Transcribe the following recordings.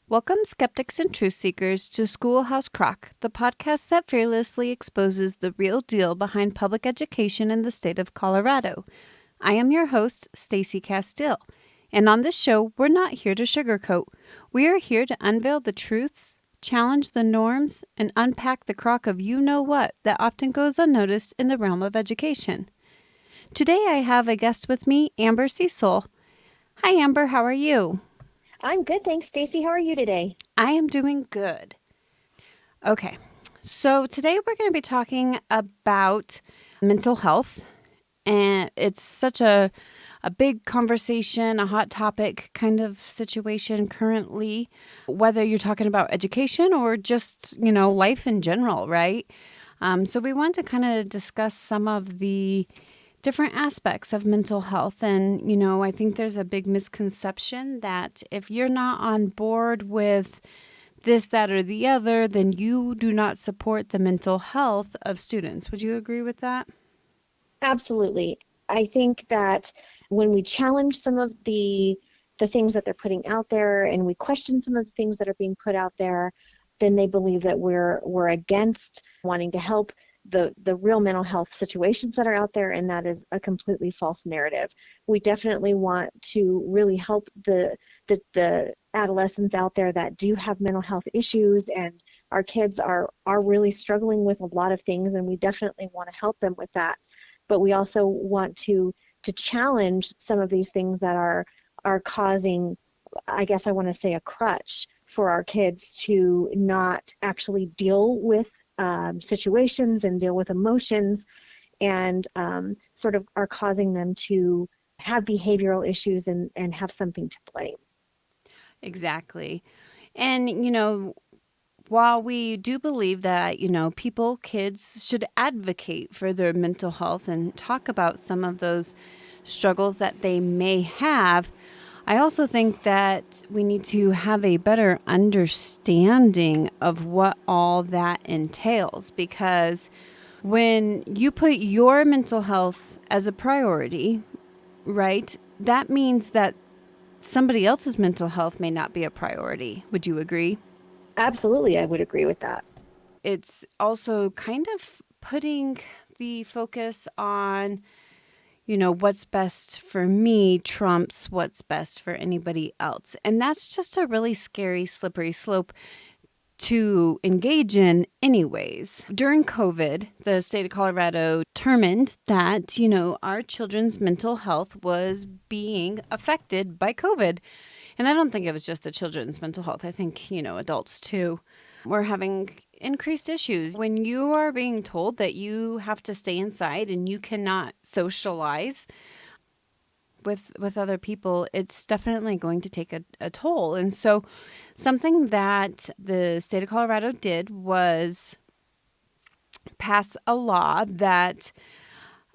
Welcome, skeptics and truth seekers, to Schoolhouse Crock, the podcast that fearlessly exposes the real deal behind public education in the state of Colorado. I am your host, Stacy Castile, and on this show, we're not here to sugarcoat. We are here to unveil the truths, challenge the norms, and unpack the crock of you-know-what that often goes unnoticed in the realm of education. Today, I have a guest with me, Amber Cecil. Hi, Amber. How are you? I'm good, thanks, Stacy. How are you today? I am doing good. Okay, so today we're going to be talking about mental health, and it's such a big conversation, a hot topic kind of situation currently, whether you're talking about education or just, life in general, right? So we want to kind of discuss some of the different aspects of mental health. And, I think there's a big misconception that if you're not on board with this, that, or the other, then you do not support the mental health of students. Would you agree with that? Absolutely. I think that when we challenge some of the things that they're putting out there and we question some of the things that are being put out there, then they believe that we're against wanting to help the real mental health situations that are out there, and that is a completely false narrative. We definitely want to really help the adolescents out there that do have mental health issues, and our kids are really struggling with a lot of things, and we definitely want to help them with that. But we also want to challenge some of these things that are causing, I guess I want to say, a crutch for our kids to not actually deal with situations and deal with emotions, and sort of are causing them to have behavioral issues and have something to blame. Exactly. And, while we do believe that, kids should advocate for their mental health and talk about some of those struggles that they may have, I also think that we need to have a better understanding of what all that entails, because when you put your mental health as a priority, right, that means that somebody else's mental health may not be a priority. Would you agree? Absolutely, I would agree with that. It's also kind of putting the focus on, what's best for me trumps what's best for anybody else. And that's just a really scary, slippery slope to engage in anyways. During COVID, the state of Colorado determined that, our children's mental health was being affected by COVID. And I don't think it was just the children's mental health. I think, adults too were having increased issues. When you are being told that you have to stay inside and you cannot socialize with other people, it's definitely going to take a toll. And so something that the state of Colorado did was pass a law that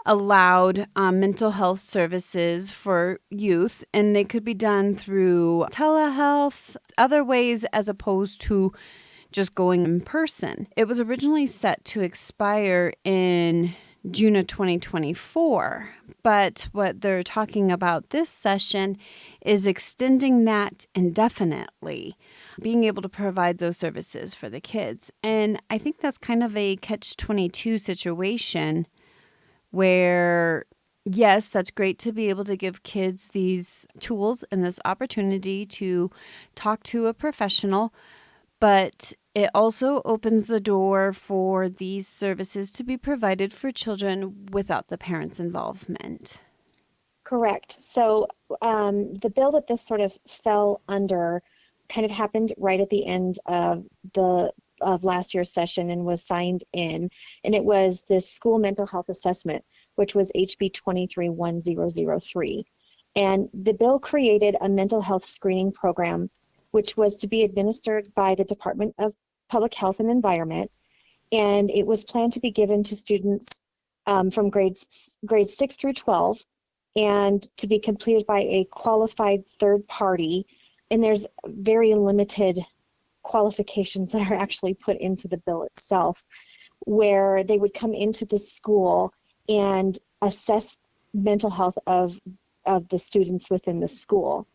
allowed mental health services for youth, and they could be done through telehealth, other ways as opposed to just going in person. It was originally set to expire in June of 2024, but what they're talking about this session is extending that indefinitely, being able to provide those services for the kids. And I think that's kind of a catch-22 situation where, yes, that's great to be able to give kids these tools and this opportunity to talk to a professional, but it also opens the door for these services to be provided for children without the parents' involvement. Correct. So the bill that this sort of fell under kind of happened right at the end of last year's session and was signed in, and it was this school mental health assessment, which was HB 231003. And the bill created a mental health screening program, which was to be administered by the Department of Public Health and Environment, and it was planned to be given to students from grades 6 through 12, and to be completed by a qualified third party. And there's very limited qualifications that are actually put into the bill itself, where they would come into the school and assess mental health of the students within the school.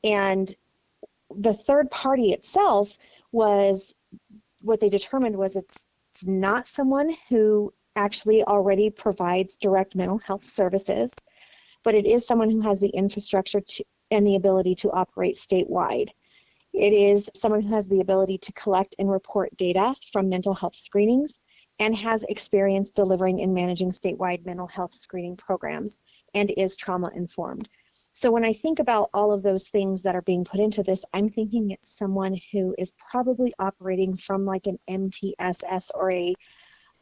And the third party itself was what they determined was it's not someone who actually already provides direct mental health services, but it is someone who has the infrastructure and the ability to operate statewide. It is someone who has the ability to collect and report data from mental health screenings and has experience delivering and managing statewide mental health screening programs and is trauma informed. So when I think about all of those things that are being put into this, I'm thinking it's someone who is probably operating from like an MTSS or a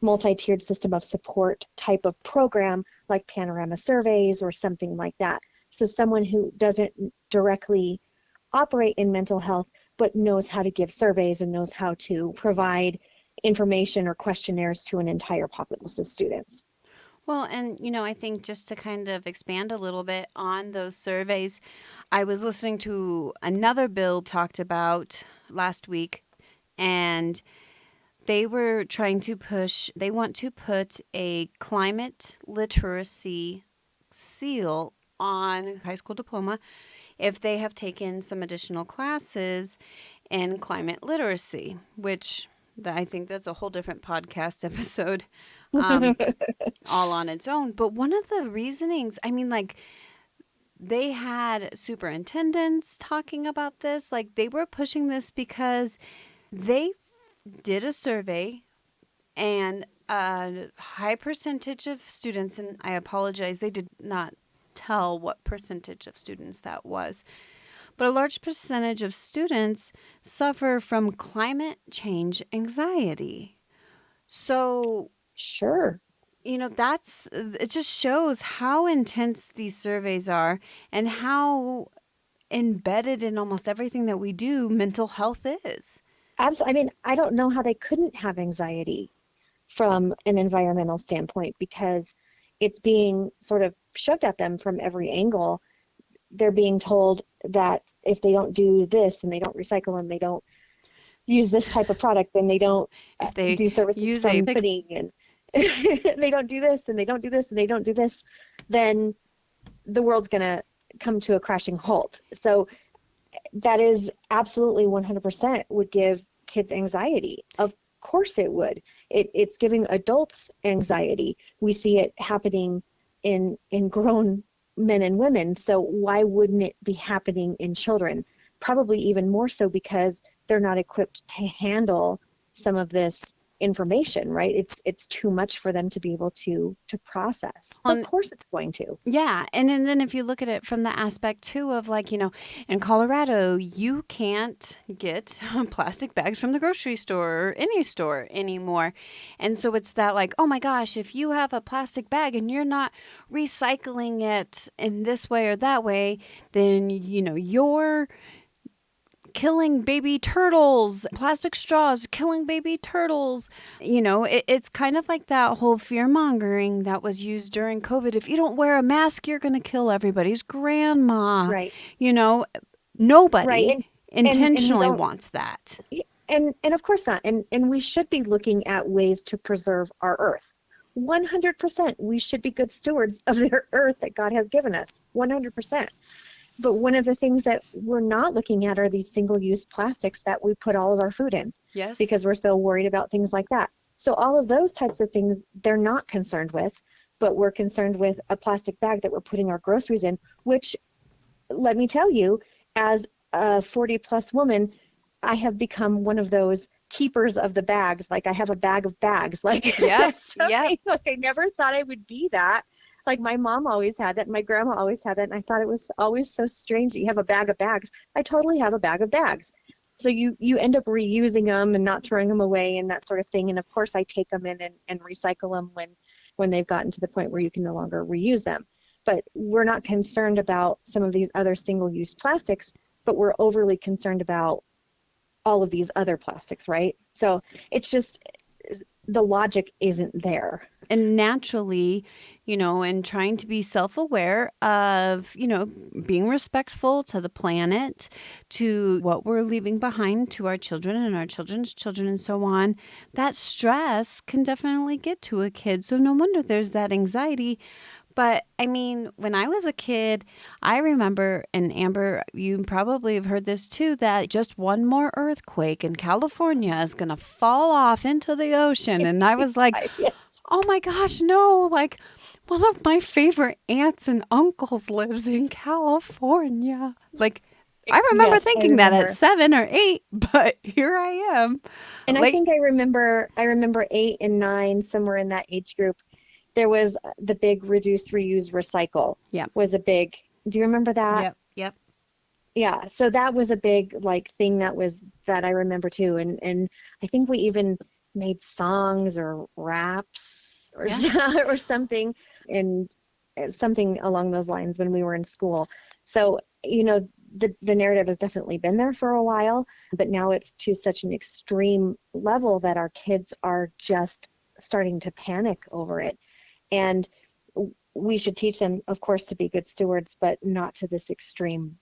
multi-tiered system of support type of program like Panorama Surveys or something like that. So someone who doesn't directly operate in mental health, but knows how to give surveys and knows how to provide information or questionnaires to an entire populace of students. Well, and I think just to kind of expand a little bit on those surveys, I was listening to another bill talked about last week, and they were trying to push, they want to put a climate literacy seal on high school diploma if they have taken some additional classes in climate literacy, which I think that's a whole different podcast episode. Um, all on its own. But one of the reasonings, I mean, like, they had superintendents talking about this. Like, they were pushing this because they did a survey and a high percentage of students, and I apologize, they did not tell what percentage of students that was, but a large percentage of students suffer from climate change anxiety. So, Sure. that's it just shows how intense these surveys are and how embedded in almost everything that we do mental health is. Absolutely. I mean, I don't know how they couldn't have anxiety from an environmental standpoint because it's being sort of shoved at them from every angle. They're being told that if they don't do this and they don't recycle and they don't use this type of product and they don't If they do services use a from company and they don't do this and they don't do this and they don't do this, then the world's going to come to a crashing halt. So that is absolutely 100% would give kids anxiety. Of course it would. It's giving adults anxiety. We see it happening in grown men and women. So why wouldn't it be happening in children? Probably even more so because they're not equipped to handle some of this information, right? It's too much for them to be able to process. So of on course it's going to. Yeah, and then if you look at it from the aspect too of, like, in Colorado, you can't get plastic bags from the grocery store or any store anymore. And so it's that, like, oh my gosh, if you have a plastic bag and you're not recycling it in this way or that way, then you're killing baby turtles. Plastic straws killing baby turtles. It's kind of like that whole fear mongering that was used during COVID. If you don't wear a mask, you're going to kill everybody's grandma. Right. You know, Right. nobody And we intentionally don't. wants that. And of course not. And we should be looking at ways to preserve our earth. 100%. We should be good stewards of the earth that God has given us. 100%. But one of the things that we're not looking at are these single-use plastics that we put all of our food in Yes. because we're so worried about things like that. So all of those types of things they're not concerned with, but we're concerned with a plastic bag that we're putting our groceries in, which, let me tell you, as a 40 plus woman, I have become one of those keepers of the bags. Like I have a bag of bags. Like Yep. that's Yep. something like I never thought I would be that. Like my mom always had that, and my grandma always had that, and I thought it was always so strange that you have a bag of bags. I totally have a bag of bags. So you end up reusing them and not throwing them away and that sort of thing. And of course I take them in and recycle them when they've gotten to the point where you can no longer reuse them. But we're not concerned about some of these other single-use plastics, but we're overly concerned about all of these other plastics, right? So it's just the logic isn't there. And naturally, and trying to be self aware of, being respectful to the planet, to what we're leaving behind to our children and our children's children and so on, that stress can definitely get to a kid. So no wonder there's that anxiety. But I mean, when I was a kid, I remember, and Amber, you probably have heard this too, that just one more earthquake and California is going to fall off into the ocean. And I was like, Yes. oh my gosh, no. Like, one of my favorite aunts and uncles lives in California. Like, I remember Yes, I thinking that at remember. 7 or 8, but here I am. And I Late. think I remember 8 and 9, somewhere in that age group, there was the big reduce, reuse, recycle Yep. was a big, do you remember that? Yep. Yep. Yeah, so that was a big like thing that I remember too. And I think we even made songs or raps or Yeah. or something and something along those lines when we were in school. So, the narrative has definitely been there for a while, but now it's to such an extreme level that our kids are just starting to panic over it. And we should teach them, of course, to be good stewards, but not to this extreme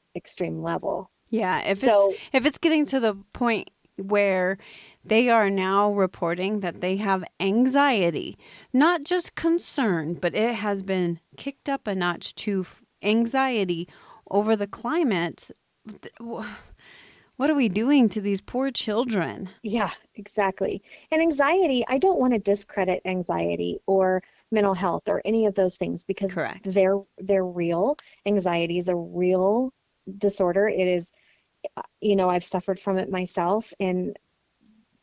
level. Yeah, So, if it's getting to the point where they are now reporting that they have anxiety, not just concern, but it has been kicked up a notch to anxiety over the climate. What are we doing to these poor children? yeah, exactly. And anxiety, I don't want to discredit anxiety or mental health or any of those things because Correct. they're real. Anxiety is a real disorder. It is, I've suffered from it myself, and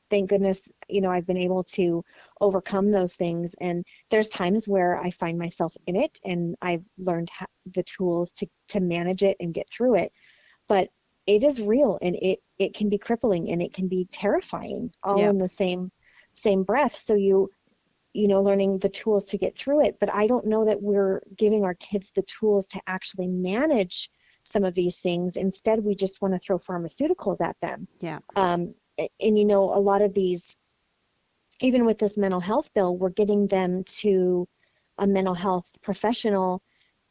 thank goodness, I've been able to overcome those things. And there's times where I find myself in it, and I've learned the tools to manage it and get through it. But it is real, and it can be crippling, and it can be terrifying all Yep. in the same breath. So learning the tools to get through it. But I don't know that we're giving our kids the tools to actually manage some of these things. Instead, we just want to throw pharmaceuticals at them. Yeah. And a lot of these, even with this mental health bill, we're getting them to a mental health professional,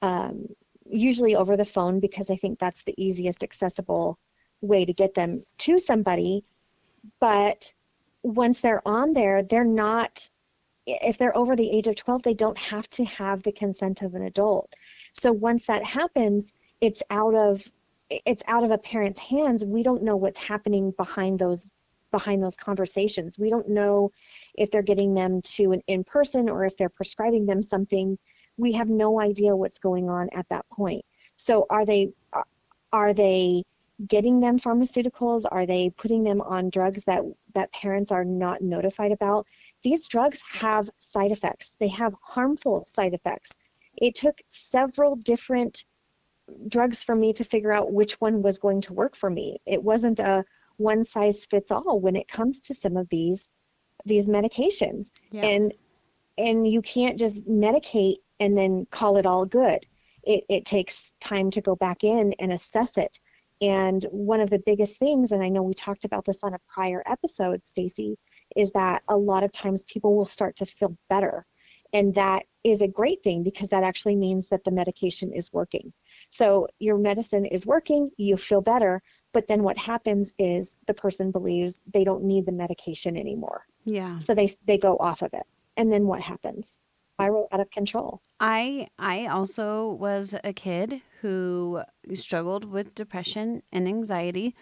um, usually over the phone, because I think that's the easiest accessible way to get them to somebody. But once they're on there, they're not, if they're over the age of 12, they don't have to have the consent of an adult. So once that happens, it's out of it's out of a parent's hands. We don't know what's happening behind those conversations. We don't know if they're getting them to an in person or if they're prescribing them something. We have no idea what's going on at that point. So are they getting them pharmaceuticals? Are they putting them on drugs that parents are not notified about? These drugs have side effects. They have harmful side effects. It took several different drugs for me to figure out which one was going to work for me. It wasn't a one size fits all when it comes to some of these medications. Yeah. And you can't just medicate and then call it all good. It takes time to go back in and assess it. And one of the biggest things, and I know we talked about this on a prior episode, Stacy, is that a lot of times people will start to feel better. And that is a great thing because that actually means that the medication is working. So your medicine is working, you feel better, but then what happens is the person believes they don't need the medication anymore. Yeah. So they go off of it. And then what happens? Spiral out of control. I also was a kid who struggled with depression and anxiety.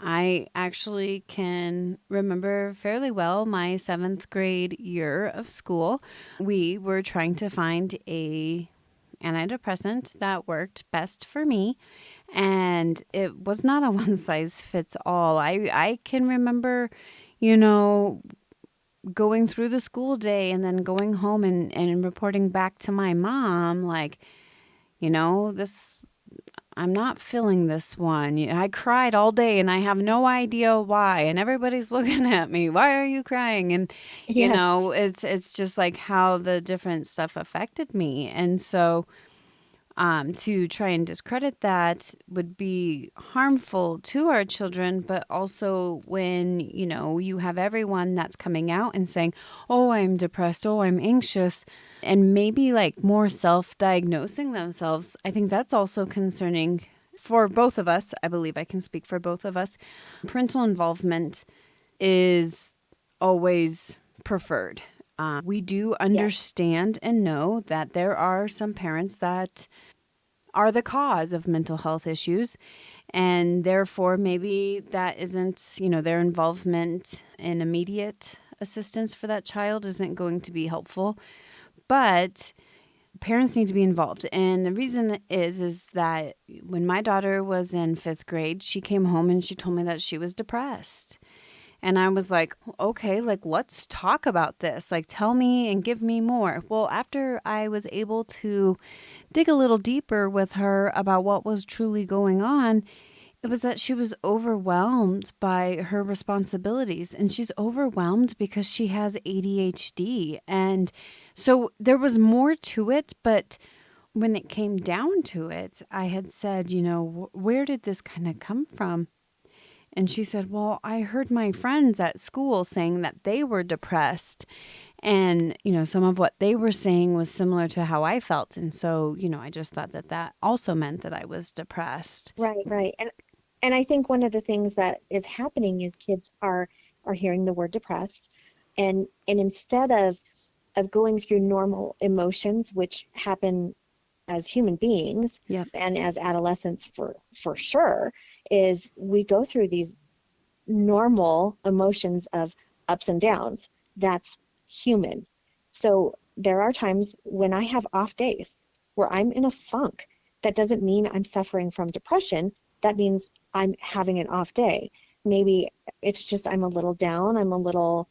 I actually can remember fairly well my 7th grade year of school. We were trying to find a antidepressant that worked best for me, and it was not a one size fits all. I can remember, you know, going through the school day and then going home and reporting back to my mom, like, this, I'm not feeling this one. I cried all day and I have no idea why. And everybody's looking at me. Why are you crying? And, Yes. it's just like how the different stuff affected me. And so to try and discredit that would be harmful to our children, but also when, you have everyone that's coming out and saying, oh, I'm depressed, oh, I'm anxious, and maybe like more self diagnosing themselves, I think that's also concerning for both of us. I believe I can speak for both of us. Parental involvement is always preferred. We do Yes. understand and know that there are some parents that are the cause of mental health issues, and therefore maybe that isn't, their involvement in immediate assistance for that child isn't going to be helpful. But parents need to be involved. And the reason is that when my daughter was in 5th grade, she came home and she told me that she was depressed. And I was like, okay, like, let's talk about this. Like, tell me and give me more. Well, after I was able to dig a little deeper with her about what was truly going on, it was that she was overwhelmed by her responsibilities, and she's overwhelmed because she has ADHD. And so there was more to it, but when it came down to it, I had said, where did this kind of come from? And she said, well, I heard my friends at school saying that they were depressed. And, some of what they were saying was similar to how I felt. And so, I just thought that that also meant that I was depressed. Right, right. And I think one of the things that is happening is kids are hearing the word depressed, and instead of going through normal emotions, which happen as human beings Yep. and as adolescents for sure, is we go through these normal emotions of ups and downs. That's human. So there are times when I have off days where I'm in a funk. That doesn't mean I'm suffering from depression. That means I'm having an off day. Maybe it's just I'm a little down. I'm a little,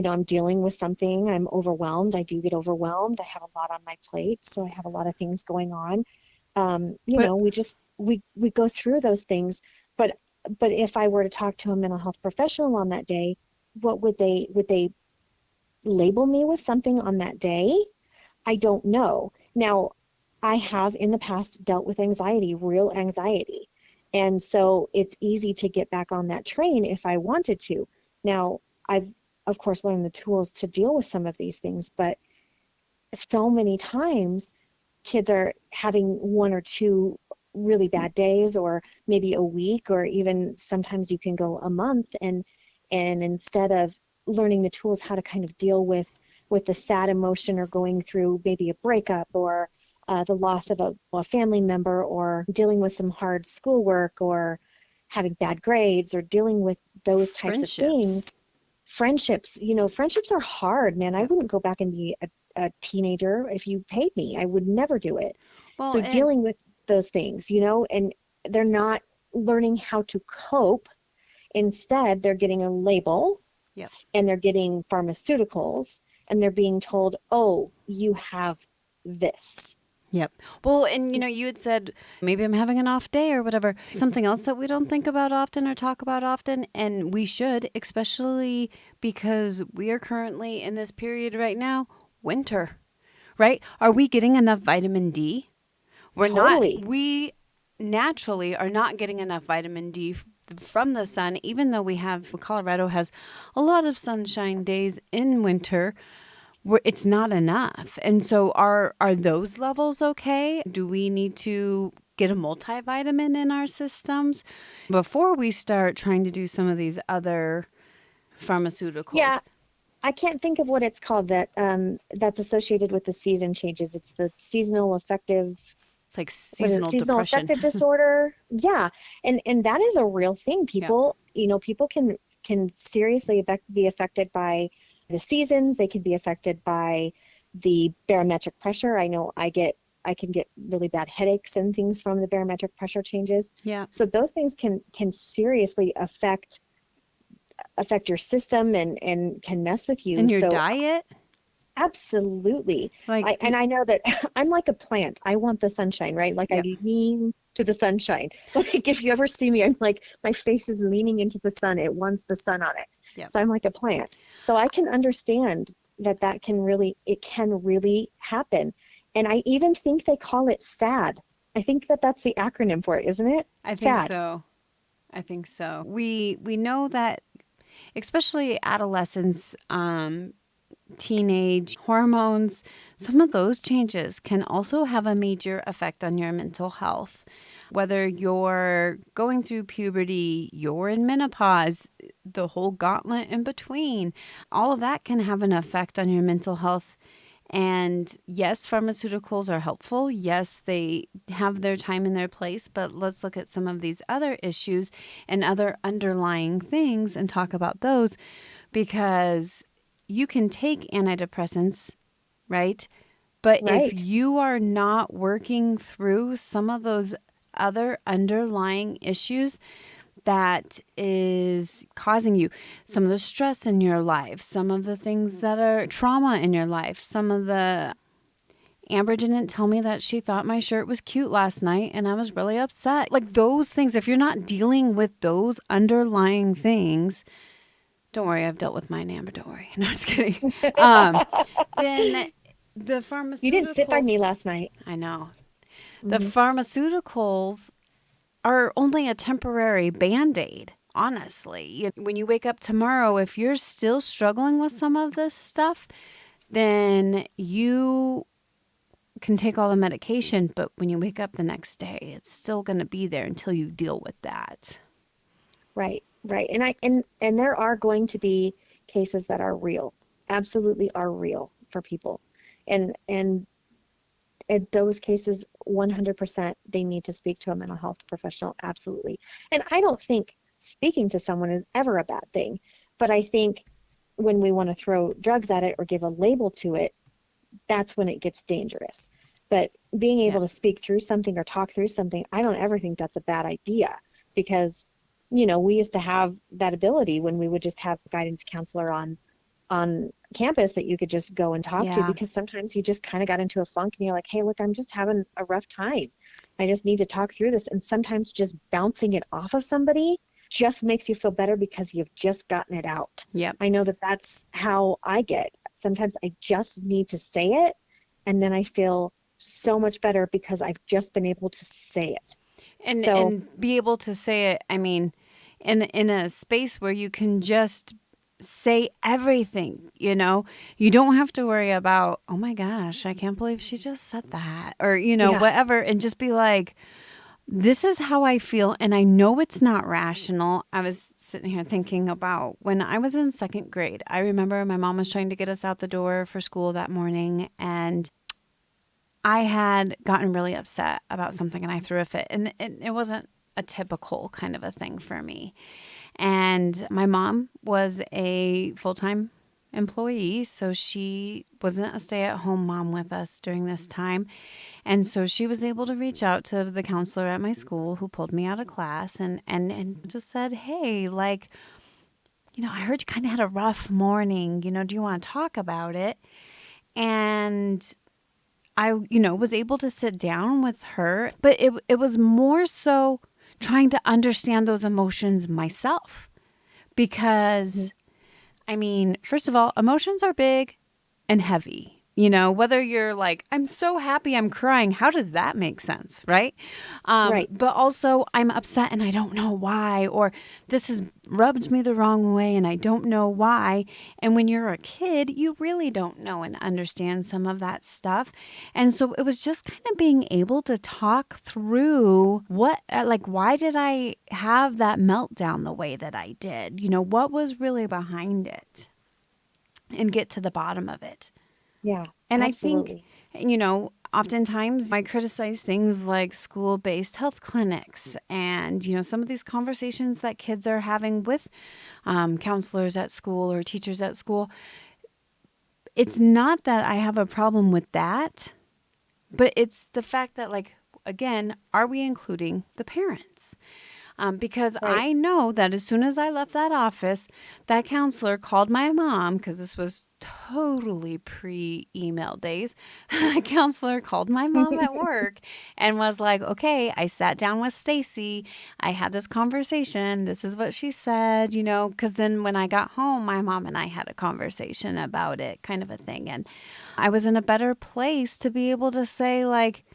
I'm dealing with something. I'm overwhelmed. I do get overwhelmed. I have a lot on my plate, so I have a lot of things going on. But We go through those things, but if I were to talk to a mental health professional on that day, what would they label me with something on that day? I don't know. Now, I have in the past dealt with anxiety, real anxiety. And so it's easy to get back on that train if I wanted to. Now, I've of course learned the tools to deal with some of these things, but so many times kids are having one or two really bad days, or maybe a week, or even sometimes you can go a month, and instead of learning the tools how to kind of deal with the sad emotion, or going through maybe a breakup, or the loss of a family member, or dealing with some hard schoolwork, or having bad grades, or dealing with those types of friendships. things. Friendships are hard, man. I Yep. wouldn't go back and be a teenager if you paid me. I would never do it. Well, So and dealing with those things, and they're not learning how to cope. Instead, they're getting a label, yep. and they're getting pharmaceuticals, and they're being told, oh, you have this. Yep. Well, and you had said maybe I'm having an off day or whatever. Something else that we don't think about often or talk about often, and we should, especially because we are currently in this period right now, winter, right? Are we getting enough vitamin D? We're not. Totally. We naturally are not getting enough vitamin D from the sun, even though Colorado has a lot of sunshine days in winter. It's not enough. And so are those levels okay? Do we need to get a multivitamin in our systems before we start trying to do some of these other Yeah, pharmaceuticals? I can't think of what it's called that's associated with the season changes. It's the seasonal affective, It's like what is it, seasonal seasonal depression. affective disorder. Yeah, and that is a real thing. Yep. People can seriously be affected by the seasons. They can be affected by the barometric pressure. I know I can get really bad headaches and things from the barometric pressure changes. Yeah. So those things can seriously affect your system, and can mess with you. And your So diet? absolutely. Like And I know that I'm like a plant. I want the sunshine, right? Like I yep. lean to the sunshine. Like if you ever see me, I'm like, my face is leaning into the sun. It wants the sun on it. Yep. So I'm like a plant. So I can understand it can really happen. And I even think they call it SAD. I think that that's the acronym for it, isn't it? I think SAD. so. I think so. We know that especially adolescents teenage hormones, some of those changes can also have a major effect on your mental health. Whether you're going through puberty, you're in menopause, the whole gauntlet in between, all of that can have an effect on your mental health. And yes, pharmaceuticals are helpful. Yes, they have their time and their place, but let's look at some of these other issues and other underlying things and talk about those, because you can take antidepressants, right? But if Right. you are not working through some of those other underlying issues that is causing you, some of the stress in your life, some of the things that are trauma in your life, some of the Amber didn't tell me that she thought my shirt was cute last night and I was really upset. Like those things, if you're not dealing with those underlying things, don't worry, I've dealt with mine, Amber. Don't worry. No, just kidding. Um, then the You didn't sit by pharmaceuticals, me last night. I know, the Hmm. pharmaceuticals are only a temporary band aid, honestly. When you wake up tomorrow, if you're still struggling with some of this stuff, then you can take all the medication, but when you wake up the next day, it's still going to be there until you deal with that. Right, right. And there are going to be cases that are real, absolutely are real for people. And in those cases, 100% they need to speak to a mental health professional, absolutely. And I don't think speaking to someone is ever a bad thing, but I think when we want to throw drugs at it or give a label to it, that's when it gets dangerous. But being able Yep. to speak through something or talk through something, I don't ever think that's a bad idea because, we used to have that ability when we would just have a guidance counselor on campus that you could just go and talk to Yeah. because sometimes you just kind of got into a funk and you're like, hey, look, I'm just having a rough time. I just need to talk through this. And sometimes just bouncing it off of somebody just makes you feel better because you've just gotten it out. Yep. I know that that's how I get. Sometimes I just need to say it and then I feel so much better because I've just been able to say it. and So, and be able to say it, I mean, in a space where you can just say everything, you don't have to worry about, oh my gosh, I can't believe she just said that, or yeah. whatever, and just be like, this is how I feel, and I know it's not rational. I was sitting here thinking about when I was in second grade. I remember my mom was trying to get us out the door for school that morning, and I had gotten really upset about something and I threw a fit. And it wasn't a typical kind of a thing for me. And my mom was a full time employee, so she wasn't a stay at home mom with us during this time. And so she was able to reach out to the counselor at my school who pulled me out of class and just said, hey, like, I heard you kind of had a rough morning. Do you want to talk about it? And I, was able to sit down with her, but it was more so trying to understand those emotions myself. Mhm. Because, I mean, first of all, emotions are big and heavy. Whether you're like, I'm so happy I'm crying, how does that make sense? Right. Right. But also, I'm upset and I don't know why, or this has rubbed me the wrong way and I don't know why. And when you're a kid, you really don't know and understand some of that stuff. And so it was just kind of being able to talk through like, why did I have that meltdown the way that I did? What was really behind it, and get to the bottom of it. Yeah, And I think, absolutely. oftentimes I criticize things like school based health clinics and, some of these conversations that kids are having with counselors at school or teachers at school. It's not that I have a problem with that, but it's the fact that, like, again, are we including the parents? Because Right. I know that as soon as I left that office, that counselor called my mom, because this was totally pre email days. The counselor called my mom at work and was like, okay, I sat down with Stacy. I had this conversation. This is what she said, because then when I got home, my mom and I had a conversation about it, kind of a thing. And I was in a better place to be able to say, like,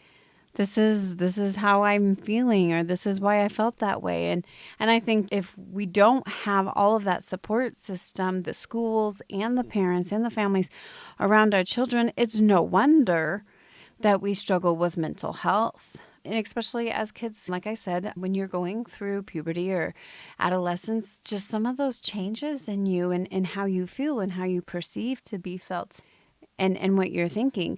this is how I'm feeling, or this is why I felt that way. And I think if we don't have all of that support system, the schools and the parents and the families around our children, it's no wonder that we struggle with mental health. And especially as kids, like I said, when you're going through puberty or adolescence, just some of those changes in you and how you feel and how you perceive to be felt and what you're thinking.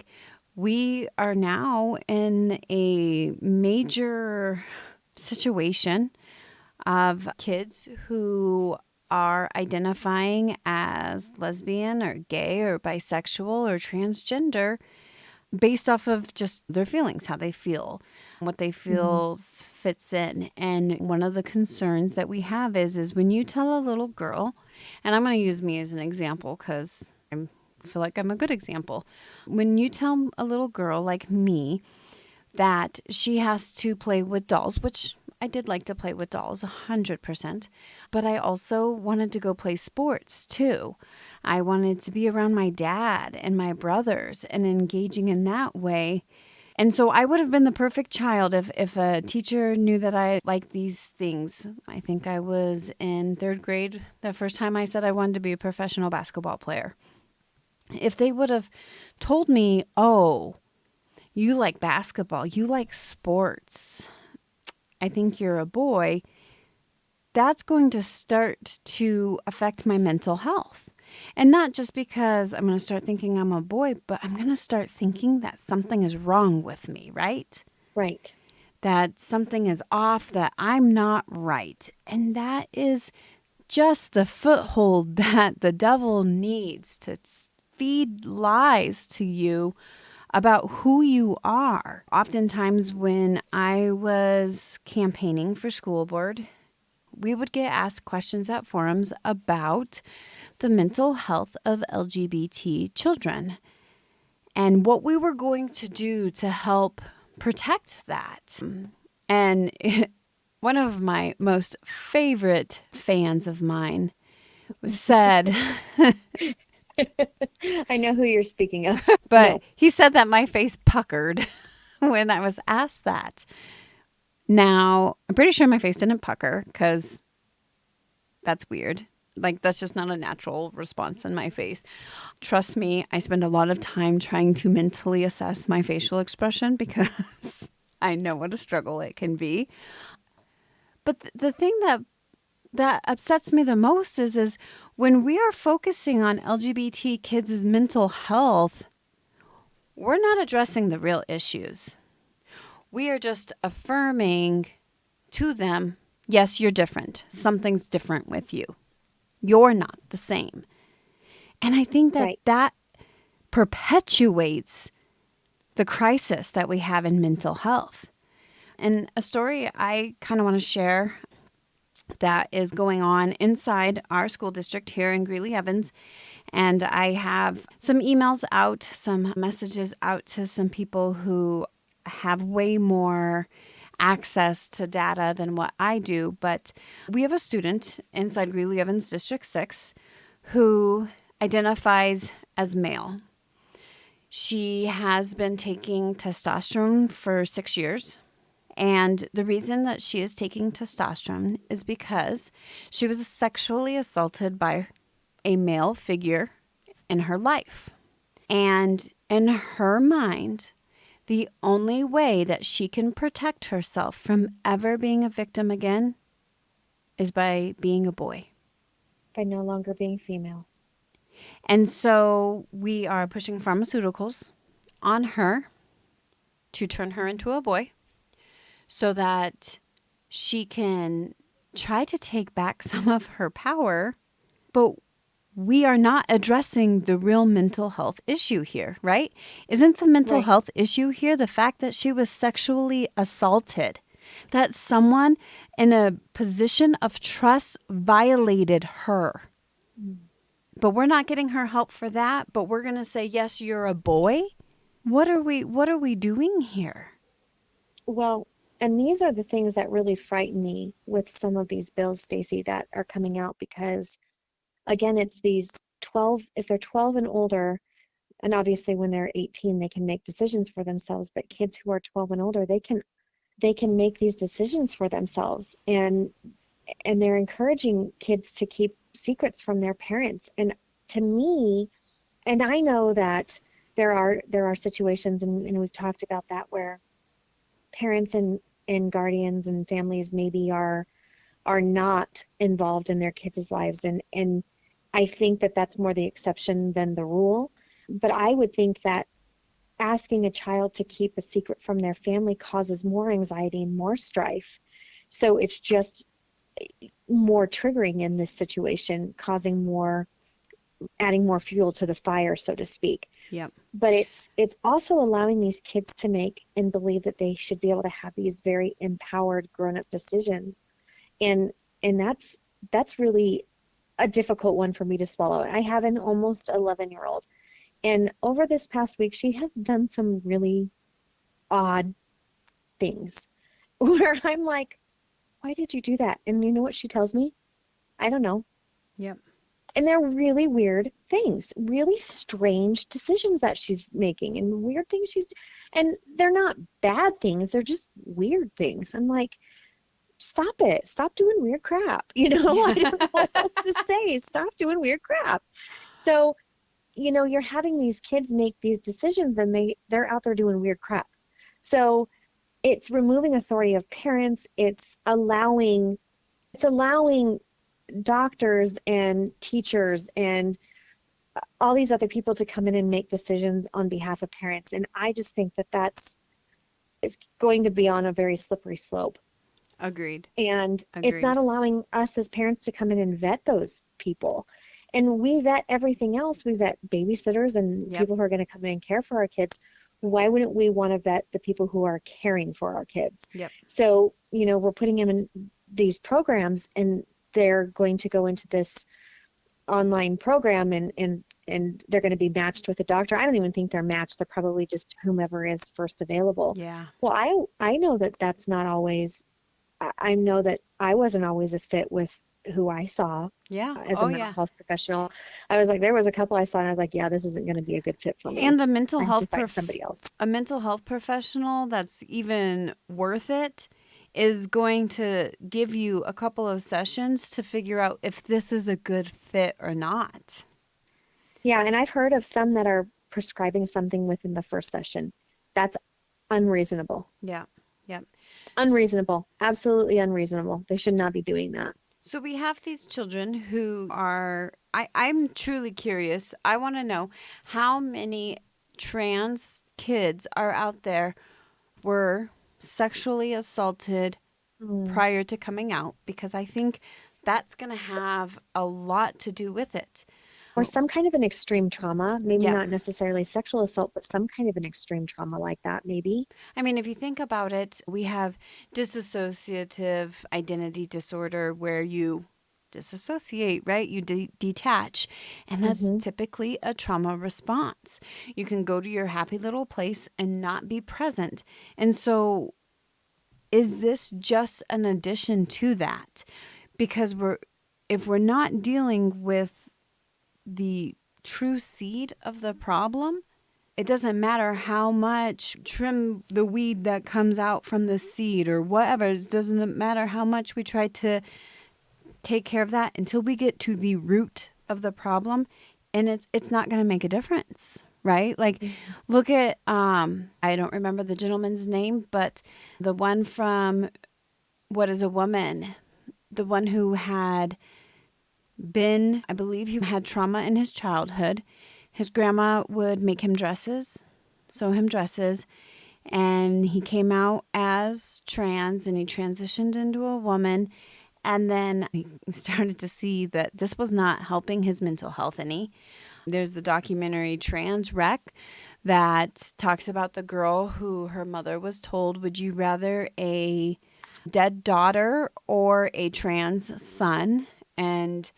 We are now in a major situation of kids who are identifying as lesbian or gay or bisexual or transgender based off of just their feelings, how they feel, what they Hmm. feel fits in. And one of the concerns that we have is when you tell a little girl, and I'm going to use me as an example because I feel like I'm a good example. When you tell a little girl like me that she has to play with dolls, which I did like to play with dolls 100%, but I also wanted to go play sports too. I wanted to be around my dad and my brothers and engaging in that way. And so I would have been the perfect child if a teacher knew that I liked these things. I think I was in third grade the first time I said I wanted to be a professional basketball player. If they would have told me, oh, you like basketball, you like sports, I think you're a boy, that's going to start to affect my mental health. And not just because I'm going to start thinking I'm a boy, but I'm going to start thinking that something is wrong with me, right? Right. That something is off, that I'm not right. And that is just the foothold that the devil needs to feed lies to you about who you are. Oftentimes, when I was campaigning for school board, we would get asked questions at forums about the mental health of LGBT children and what we were going to do to help protect that. And one of my most favorite fans of mine said, I know who you're speaking of. but No. he said that my face puckered when I was asked that. Now, I'm pretty sure my face didn't pucker because that's weird. Like, that's just not a natural response in my face. Trust me, I spend a lot of time trying to mentally assess my facial expression because I know what a struggle it can be. But the thing that upsets me the most is when we are focusing on LGBT kids' mental health, we're not addressing the real issues. We are just affirming to them, yes, you're different. Something's different with you. You're not the same. And I think that Right. that perpetuates the crisis that we have in mental health. And a story I kind of want to share that is going on inside our school district here in Greeley Evans. And I have some emails out, some messages out to some people who have way more access to data than what I do. But we have a student inside Greeley Evans District 6 who identifies as male. She has been taking testosterone for 6 years. And the reason that she is taking testosterone is because she was sexually assaulted by a male figure in her life. And in her mind, the only way that she can protect herself from ever being a victim again is by being a boy. By no longer being female. And so we are pushing pharmaceuticals on her to turn her into a boy so that she can try to take back some of her power. But we are not addressing the real mental health issue here, right? Isn't the mental Right. health issue here the fact that she was sexually assaulted? That someone in a position of trust violated her. Mm. But we're not getting her help for that, but we're going to say yes, you're a boy? What are we doing here? Well, and these are the things that really frighten me with some of these bills, Stacey, that are coming out because again, it's these 12, if they're 12 and older, And obviously when they're 18, they can make decisions for themselves, but kids who are 12 and older, they can make these decisions for themselves. And they're encouraging kids to keep secrets from their parents. And to me, and I know that there are situations, and we've talked about that, where parents and guardians and families maybe are not involved in their kids' lives, and I think that that's more the exception than the rule. But I would think that asking a child to keep a secret from their family causes more anxiety and more strife. So it's just more triggering in this situation, causing more, adding more fuel to the fire, so to speak. Yep. But it's also allowing these kids to make and believe that they should be able to have these very empowered grown-up decisions. And and that's really a difficult one for me to swallow. I have an almost 11-year-old, and over this past week, she has done some really odd things where I'm like, why did you do that? And you know what she tells me? I don't know. Yep. And they're really weird things, really strange decisions that she's making, and weird things and they're not bad things, they're just weird things. I'm like, stop it. Stop doing weird crap. I Yeah. don't know what else to say. Stop doing weird crap. So, you're having these kids make these decisions, and they're out there doing weird crap. So it's removing authority of parents. It's allowing doctors and teachers and all these other people to come in and make decisions on behalf of parents. And I just think that that's is going to be on a very slippery slope. Agreed. And it's not Agreed. allowing us as parents to come in and vet those people. And we vet everything else. We vet babysitters and Yep. people who are going to come in and care for our kids. Why wouldn't we want to vet the people who are caring for our kids? Yep. So, we're putting them in these programs, and they're going to go into this online program, and they're going to be matched with a doctor. I don't even think they're matched. They're probably just whomever is first available. Yeah. Well, I know that that's not always. I know that I wasn't always a fit with who I saw Yeah. as a Oh, mental yeah. health professional. I was like, there was a couple I saw, and I was like, yeah, this isn't going to be a good fit for me. And I have to find somebody else. a mental health professional that's even worth it is going to give you a couple of sessions to figure out if this is a good fit or not. Yeah, and I've heard of some that are prescribing something within the first session. That's unreasonable. Yeah. Yep. Unreasonable. Absolutely unreasonable. They should not be doing that. So we have these children who are, I'm truly curious. I want to know how many trans kids are out there were sexually assaulted Mm. prior to coming out, because I think that's going to have a lot to do with it. Or some kind of an extreme trauma, maybe Yep. not necessarily sexual assault, but some kind of an extreme trauma like that, maybe. I mean, if you think about it, we have dissociative identity disorder where you disassociate, right? You detach. And that's Hmm. typically a trauma response. You can go to your happy little place and not be present. And so, is this just an addition to that? Because if we're not dealing with the true seed of the problem, it doesn't matter how much trim the weed that comes out from the seed or whatever. It doesn't matter how much we try to take care of that until we get to the root of the problem, and it's not going to make a difference, right? Like, Hmm. look at I don't remember the gentleman's name, but the one from What is a Woman, the one who had been, I believe he had trauma in his childhood. His grandma would make him dresses, sew him dresses, and he came out as trans and he transitioned into a woman. And then he started to see that this was not helping his mental health any. There's the documentary Trans Wreck that talks about the girl who her mother was told, would you rather a dead daughter or a trans son? And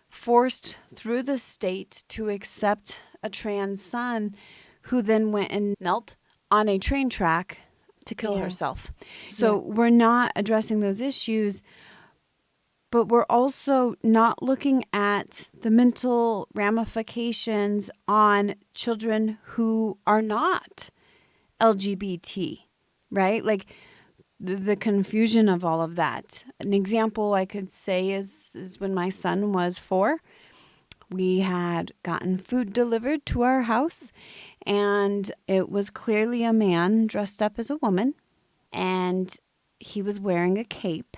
forced through the state to accept a trans son who then went and knelt on a train track to kill Yeah, herself. So yeah. we're not addressing those issues but we're also not looking at the mental ramifications on children who are not LGBT, right? Like the confusion of all of that. An example I could say is when my son was 4, we had gotten food delivered to our house, and it was clearly a man dressed up as a woman, and he was wearing a cape.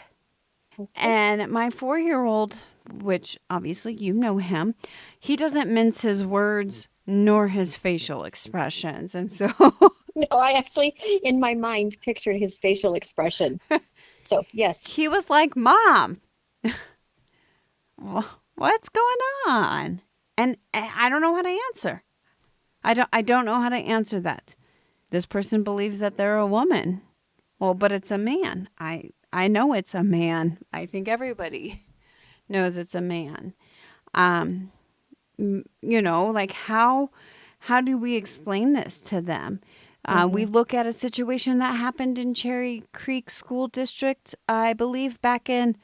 Okay. And my 4-year-old, which obviously you know him, he doesn't mince his words nor his facial expressions. And so No, I actually, in my mind, pictured his facial expression. So, yes. he was like, "Mom, what's going on?" And I don't know how to answer. I don't know how to answer that. This person believes that they're a woman. Well, but it's a man. I know it's a man. I think everybody knows it's a man. Um, like how do we explain this to them? We Hmm. look at a situation that happened in Cherry Creek School District, I believe back in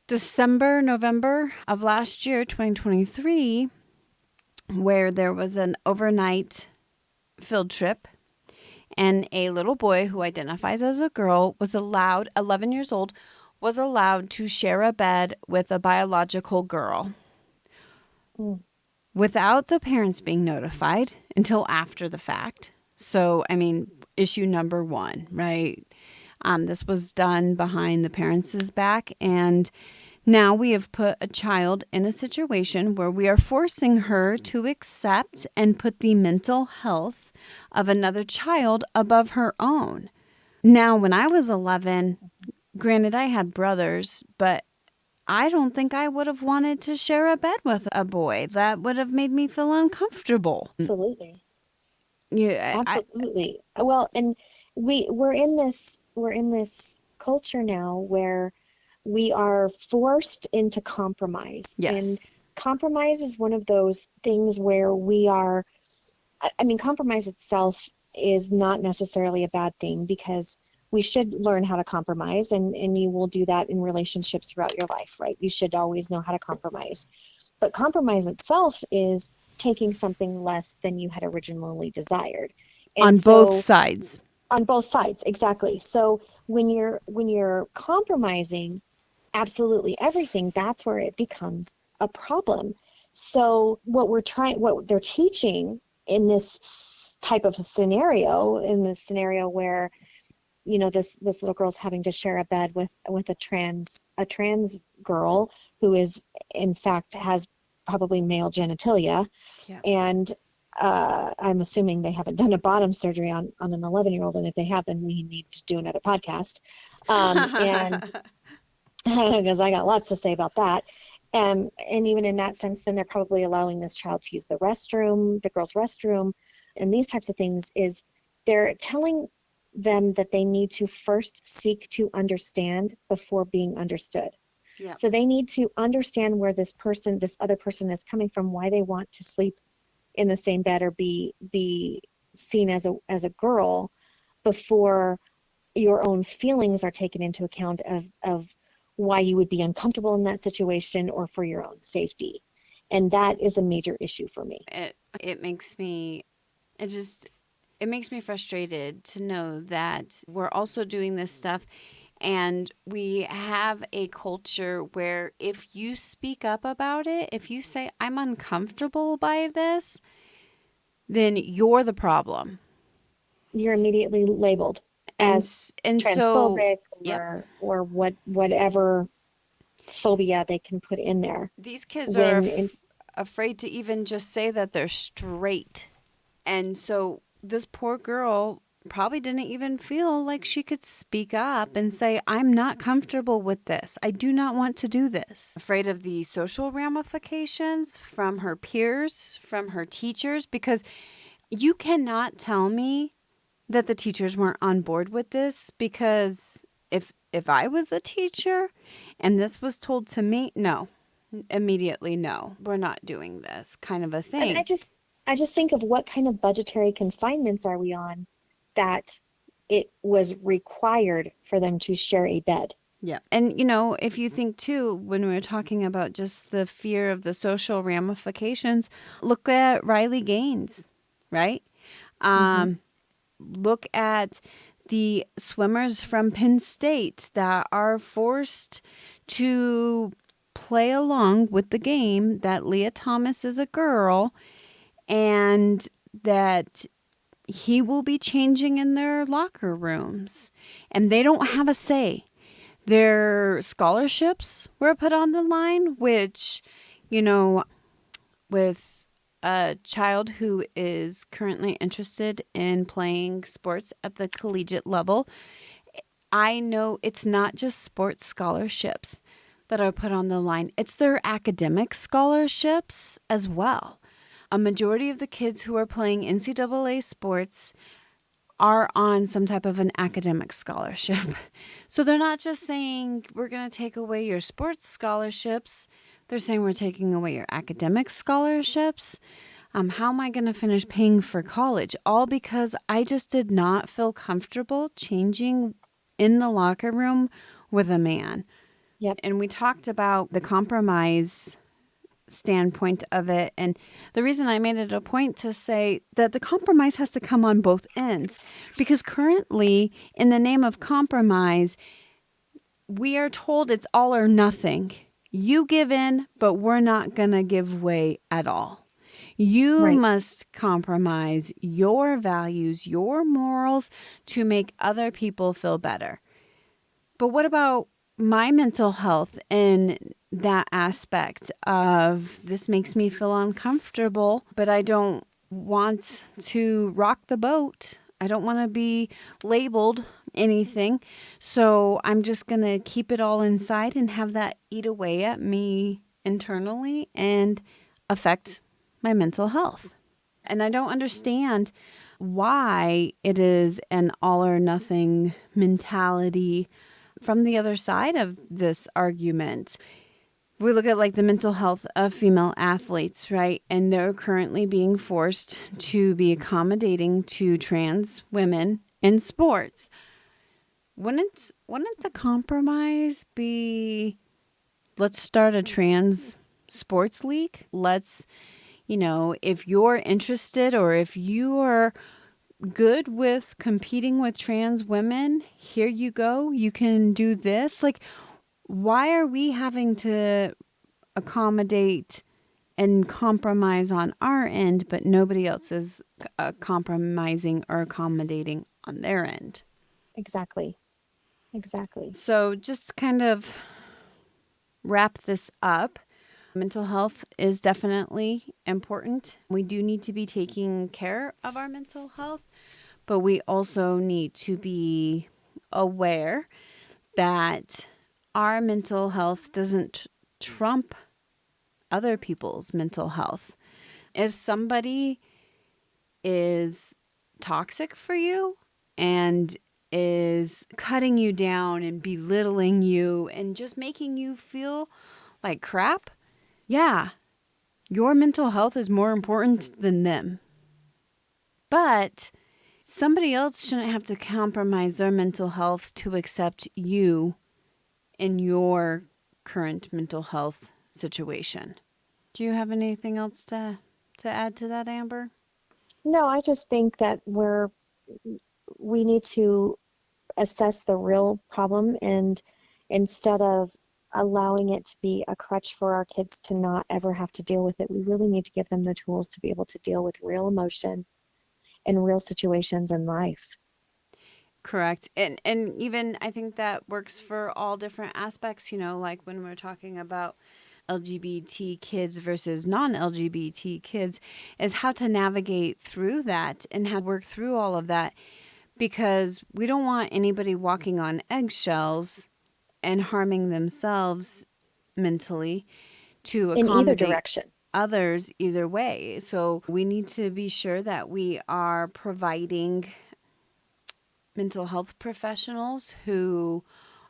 December, November of last year, 2023, where there was an overnight field trip, and a little boy who identifies as a girl was allowed, 11 years old, was allowed to share a bed with a biological girl Mm. without the parents being notified until after the fact. So, I mean, issue number one, right? This was done behind the parents' back. And now we have put a child in a situation where we are forcing her to accept and put the mental health of another child above her own. Now, when I was 11, granted, I had brothers, but I don't think I would have wanted to share a bed with a boy. That would have made me feel uncomfortable. Absolutely. Yeah, Absolutely. Well, and we're in this culture now where we are forced into compromise. And yes. compromise is one of those things where we are, I mean, compromise itself is not necessarily a bad thing because we should learn how to compromise and you will do that in relationships throughout your life, right? You should always know how to compromise. But compromise itself is taking something less than you had originally desired. And On both so sides. on both sides, exactly. So when you're compromising absolutely everything, that's where it becomes a problem. So what they're teaching in this type of a scenario, in this scenario where this little girl's having to share a bed with a trans girl who is in fact has probably male genitalia, Yeah. and I'm assuming they haven't done a bottom surgery on an 11-year-old, and if they have, then we need to do another podcast. And because I got lots to say about that. And even in that sense, then they're probably allowing this child to use the restroom, the girls' restroom, and these types of things is they're telling them that they need to first seek to understand before being understood. Yep. So they need to understand where this other person is coming from, why they want to sleep in the same bed or be seen as a girl before your own feelings are taken into account of why you would be uncomfortable in that situation or for your own safety. And that is a major issue for me. It makes me it just it makes me frustrated to know that we're also doing this stuff, and we have a culture where if you speak up about it, if you say I'm uncomfortable by this, then you're the problem. You're immediately labeled And as s- and so transphobic yep. or whatever phobia they can put in there. These kids are When in afraid to even just say that they're straight. And so this poor girl probably didn't even feel like she could speak up and say, I'm not comfortable with this. I do not want to do this. Afraid of the social ramifications from her peers, from her teachers, because you cannot tell me that the teachers weren't on board with this, because if I was the teacher and this was told to me, no, immediately no, we're not doing this kind of a and thing. I just think of what kind of budgetary confinements are we on that it was required for them to share a bed. Yeah. And, you know, if you think too, when we were talking about just the fear of the social ramifications, look at Riley Gaines, right? Hmm. Um, Look at the swimmers from Penn State that are forced to play along with the game that Leah Thomas is a girl and that he will be changing in their locker rooms and they don't have a say. Their scholarships were put on the line, which, you know, with a child who is currently interested in playing sports at the collegiate level, I know it's not just sports scholarships that are put on the line, it's their academic scholarships as well. A majority of the kids who are playing NCAA sports are on some type of an academic scholarship. So they're not just saying, we're going to take away your sports scholarships. They're saying, we're taking away your academic scholarships. How am I going to finish paying for college? All because I just did not feel comfortable changing in the locker room with a man. Yep. And we talked about the compromise standpoint of it. And the reason I made it a point to say that the compromise has to come on both ends, because currently, in the name of compromise, we are told it's all or nothing. You give in, but we're not going to give way at all. You Right. must compromise your values, your morals to make other people feel better. But what about my mental health in that aspect of this makes me feel uncomfortable, but I don't want to rock the boat. I don't want to be labeled anything. So I'm just going to keep it all inside and have that eat away at me internally and affect my mental health. And I don't understand why it is an all or nothing mentality from the other side of this argument. We look at like the mental health of female athletes, right? And they're currently being forced to be accommodating to trans women in sports. Wouldn't the compromise be, let's start a trans sports league? Let's, you know, if you're interested or if you are good with competing with trans women, here you go. You can do this. Like, why are we having to accommodate and compromise on our end, but nobody else is compromising or accommodating on their end? Exactly. Exactly. So, just kind of wrap this up. Mental health is definitely important. We do need to be taking care of our mental health, but we also need to be aware that our mental health doesn't trump other people's mental health. If somebody is toxic for you and is cutting you down and belittling you and just making you feel like crap, yeah, your mental health is more important than them. But somebody else shouldn't have to compromise their mental health to accept you in your current mental health situation. Do you have anything else to add to that, Amber? No, I just think that we need to assess the real problem, and instead of allowing it to be a crutch for our kids to not ever have to deal with it, we really need to give them the tools to be able to deal with real emotion and real situations in life. Correct. And even I think that works for all different aspects, you know, like when we're talking about LGBT kids versus non-LGBT kids, is how to navigate through that and how to work through all of that, because we don't want anybody walking on eggshells and harming themselves mentally to In either accommodate direction. others either way. So we need to be sure that we are providing mental health professionals who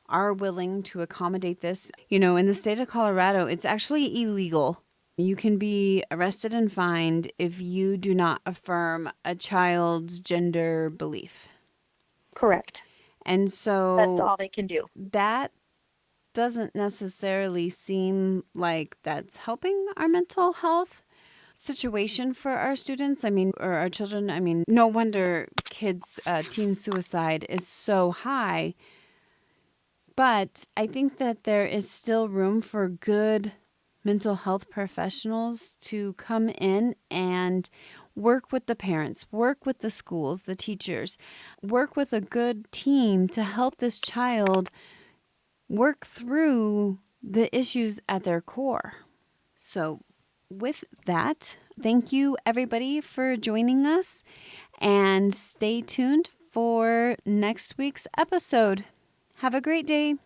are willing to accommodate this. You know, in the state of Colorado, it's actually illegal. You can be arrested and fined if you do not affirm a child's gender belief. Correct. And That's so all they can do. that doesn't necessarily seem like that's helping our mental health situation for our students. I mean, or our children. I mean, no wonder teen suicide is so high. But I think that there is still room for good mental health professionals to come in and work with the parents, work with the schools, the teachers, work with a good team to help this child work through the issues at their core. So, with that, thank you everybody for joining us and stay tuned for next week's episode. Have a great day.